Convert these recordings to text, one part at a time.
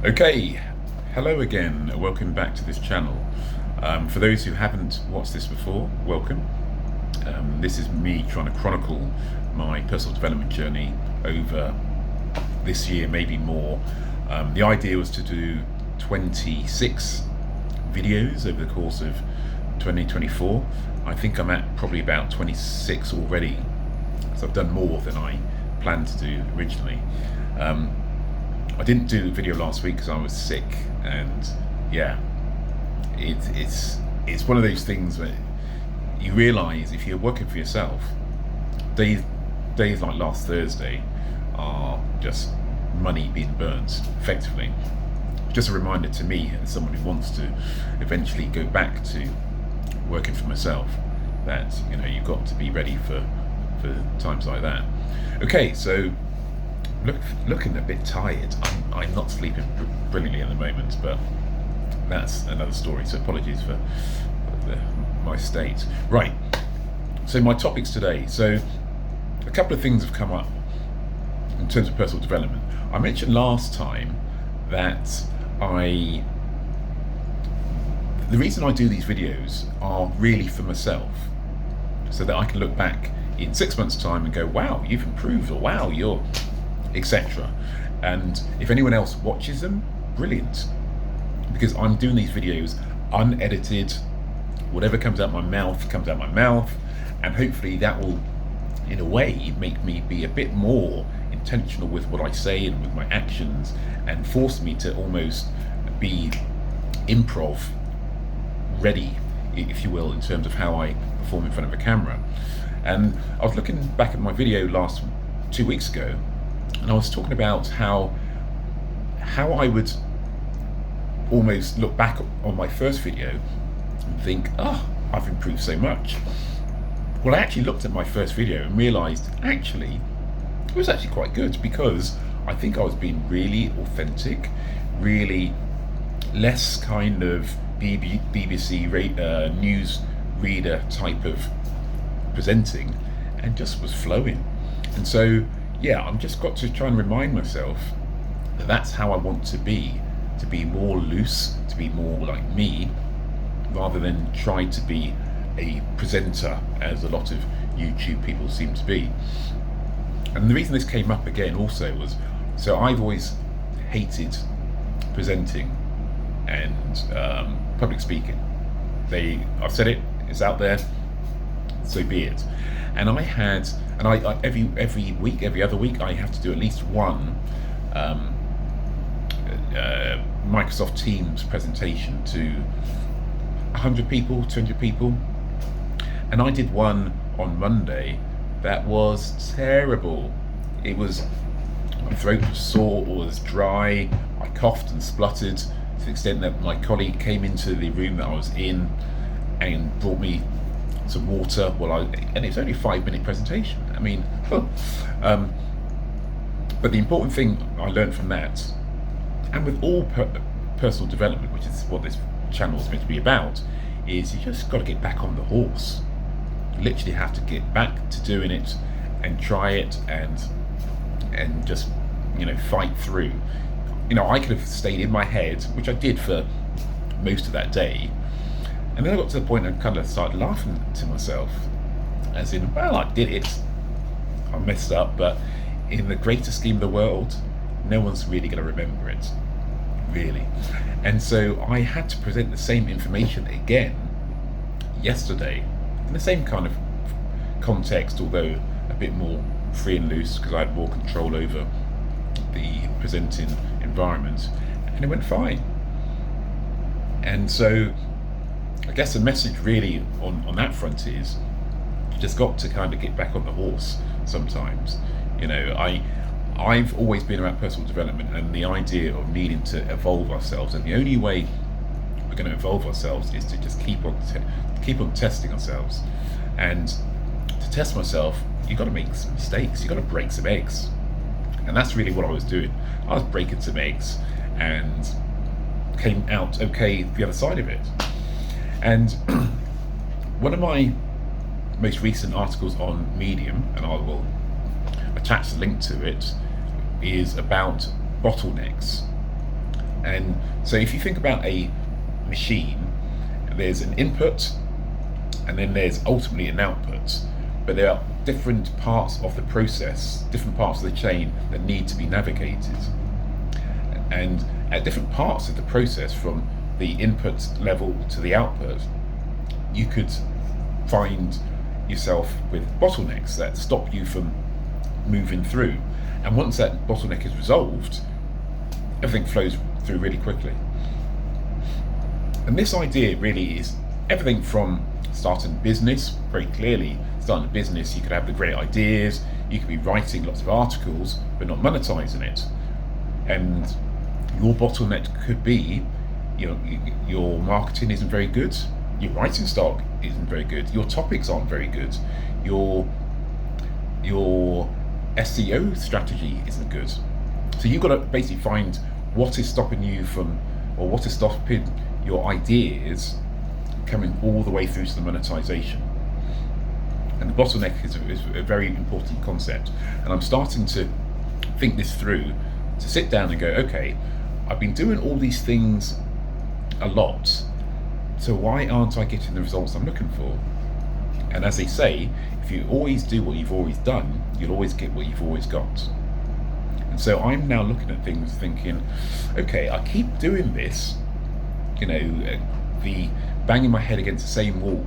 Okay, hello again, welcome back to this channel. For those who haven't watched this before, welcome. This is me trying to chronicle my personal development journey over this year, maybe more. The idea was to do 26 videos over the course of 2024. I think I'm at probably about 26 already, so I've done more than I planned to do originally. I didn't do a video last week because I was sick, and yeah, it's one of those things where you realise if you're working for yourself, days like last Thursday are just money being burnt effectively. Just a reminder to me, as someone who wants to eventually go back to working for myself, that you've got to be ready for times like that. Okay, so looking a bit tired. I'm not sleeping brilliantly at the moment, but that's another story, so apologies for my state. Right, so my topics today. So a couple of things have come up in terms of personal development. I mentioned last time that the reason I do these videos are really for myself, so that I can look back in 6 months' time and go, wow, you've improved, or wow, you're etc. And if anyone else watches them, brilliant, because I'm doing these videos unedited. Whatever comes out my mouth comes out my mouth, and hopefully that will, in a way, make me be a bit more intentional with what I say and with my actions, and force me to almost be improv ready, if you will, in terms of how I perform in front of a camera. And I was looking back at my video 2 weeks ago, and I was talking about how I would almost look back on my first video and think, oh, I've improved so much. Well, I actually looked at my first video and realised actually it was actually quite good, because I think I was being really authentic, really less kind of BBC news reader type of presenting, and just was flowing. And so yeah, I've just got to try and remind myself that that's how I want to be more loose, to be more like me, rather than try to be a presenter, as a lot of YouTube people seem to be. And the reason this came up again also was, so I've always hated presenting and public speaking. I've said it, it's out there, so be it. And I every week, every other week, I have to do at least one Microsoft Teams presentation to 100 people, 200 people. And I did one on Monday that was terrible. It was, my throat was sore, or was dry, I coughed and spluttered to the extent that my colleague came into the room that I was in and brought me some water and it was only a 5-minute presentation. I mean, but the important thing I learned from that, and with all personal development, which is what this channel is meant to be about, is you just got to get back on the horse. You literally have to get back to doing it and try it and just fight through. I could have stayed in my head, which I did for most of that day. And then I got to the point and kind of started laughing to myself, as in, well, I did it, I messed up, but in the greater scheme of the world, no one's really going to remember it, really. And so I had to present the same information again yesterday, in the same kind of context, although a bit more free and loose, because I had more control over the presenting environment, and it went fine. And so I guess the message really on that front is, you just got to kind of get back on the horse sometimes. I've always been about personal development and the idea of needing to evolve ourselves, and the only way we're going to evolve ourselves is to just keep on testing ourselves. And to test myself, you've got to make some mistakes, you've got to break some eggs, and that's really what I was doing. I was breaking some eggs and came out okay the other side of it. And one of my most recent articles on Medium, and I will attach the link to it, is about bottlenecks. And so if you think about a machine, there's an input and then there's ultimately an output. But there are different parts of the process, different parts of the chain that need to be navigated. And at different parts of the process, from the input level to the output, you could find yourself with bottlenecks that stop you from moving through. And once that bottleneck is resolved, everything flows through really quickly. And this idea really is everything from starting a business. Very clearly, starting a business, you could have the great ideas, you could be writing lots of articles, but not monetizing it. And your bottleneck could be, your marketing isn't very good, your writing style isn't very good, your topics aren't very good, your SEO strategy isn't good. So you've got to basically find what is stopping you from, or what is stopping your ideas coming all the way through to the monetization. And the bottleneck is a very important concept. And I'm starting to think this through, to sit down and go, okay, I've been doing all these things a lot, so why aren't I getting the results I'm looking for? And as they say, if you always do what you've always done, you'll always get what you've always got. And so I'm now looking at things thinking, okay, I keep doing this, the banging my head against the same wall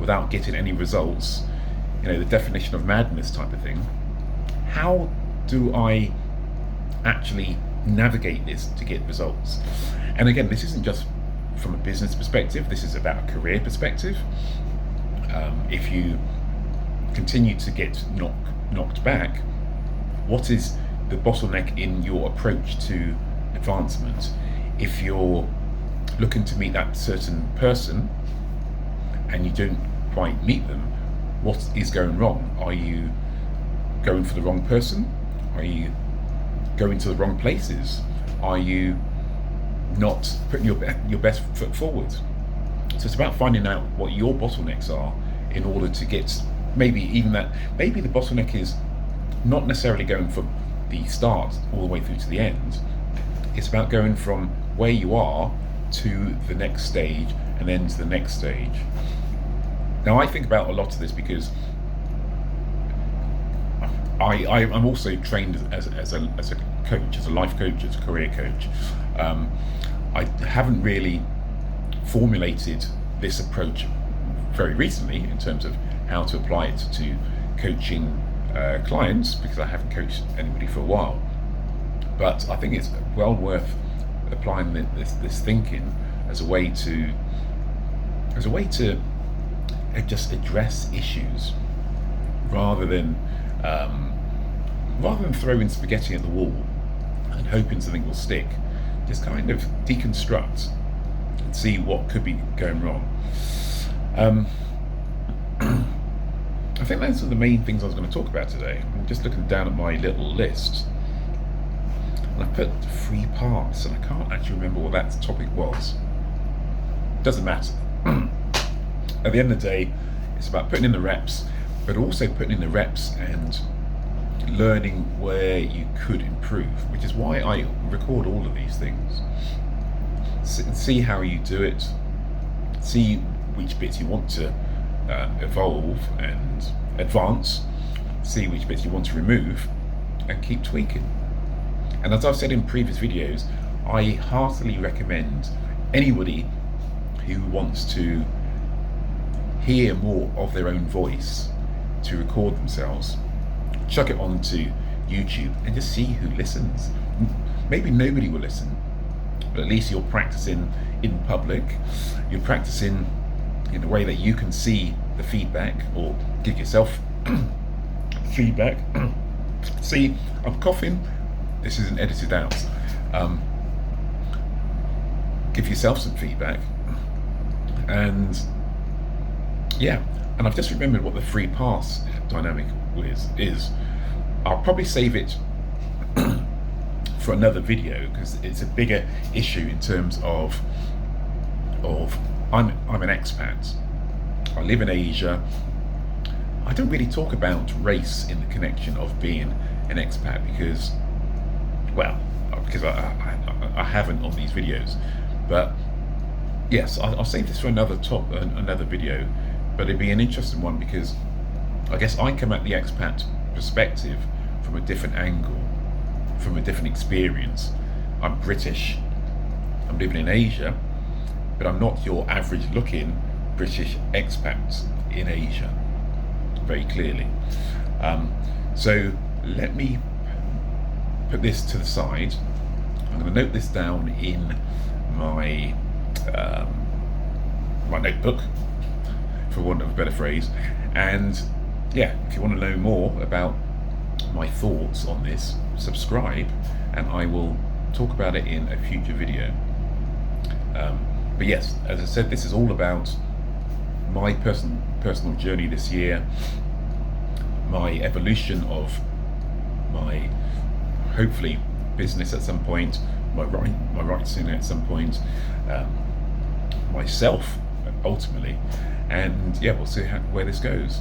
without getting any results, the definition of madness type of thing. How do I actually navigate this to get results? And again, this isn't just from a business perspective, this is about a career perspective. If you continue to get knocked back, what is the bottleneck in your approach to advancement? If you're looking to meet that certain person and you don't quite meet them, what is going wrong? Are you going for the wrong person? Are you going to the wrong places? Are you not putting your best foot forward? So it's about finding out what your bottlenecks are in order to get maybe the bottleneck is not necessarily going from the start all the way through to the end. It's about going from where you are to the next stage and then to the next stage. Now I think about a lot of this because I'm also trained as a coach, as a life coach, as a career coach. I haven't really formulated this approach very recently in terms of how to apply it to coaching clients, because I haven't coached anybody for a while. But I think it's well worth applying this thinking as a way to just address issues rather than throwing spaghetti at the wall and hoping something will stick. Just kind of deconstruct and see what could be going wrong. I think those are the main things I was going to talk about today. I'm just looking down at my little list, and I put 3 parts, and I can't actually remember what that topic was. Doesn't matter. At the end of the day, it's about putting in the reps, but also putting in the reps and learning where you could improve, which is why I record all of these things. See how you do it, see which bits you want to evolve and advance, see which bits you want to remove, and keep tweaking. And as I've said in previous videos, I heartily recommend anybody who wants to hear more of their own voice to record themselves, chuck it onto YouTube and just see who listens. Maybe nobody will listen, but at least you're practicing in public, you're practicing in a way that you can see the feedback or give yourself feedback. See, I'm coughing, this isn't edited out. Give yourself some feedback. And yeah, and I've just remembered what the 3 pass dynamic is. I'll probably save it for another video because it's a bigger issue in terms of I'm an expat. I live in Asia. I don't really talk about race in the connection of being an expat because, well, because I haven't on these videos. But yes, I'll save this for another video, but it'd be an interesting one because I guess I come at the expat perspective from a different angle, from a different experience. I'm British, I'm living in Asia, but I'm not your average looking British expat in Asia, very clearly. So let me put this to the side. I'm going to note this down in my my notebook, for want of a better phrase. And yeah, if you want to know more about my thoughts on this, subscribe, and I will talk about it in a future video. But yes, as I said, this is all about my personal journey this year, my evolution of my, hopefully, business at some point, my rights in it at some point, myself ultimately, and yeah, we'll see where this goes.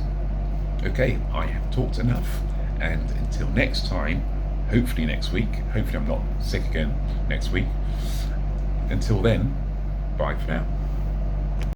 Okay, I have talked enough, and until next time, hopefully next week, hopefully I'm not sick again next week. Until then, bye for now.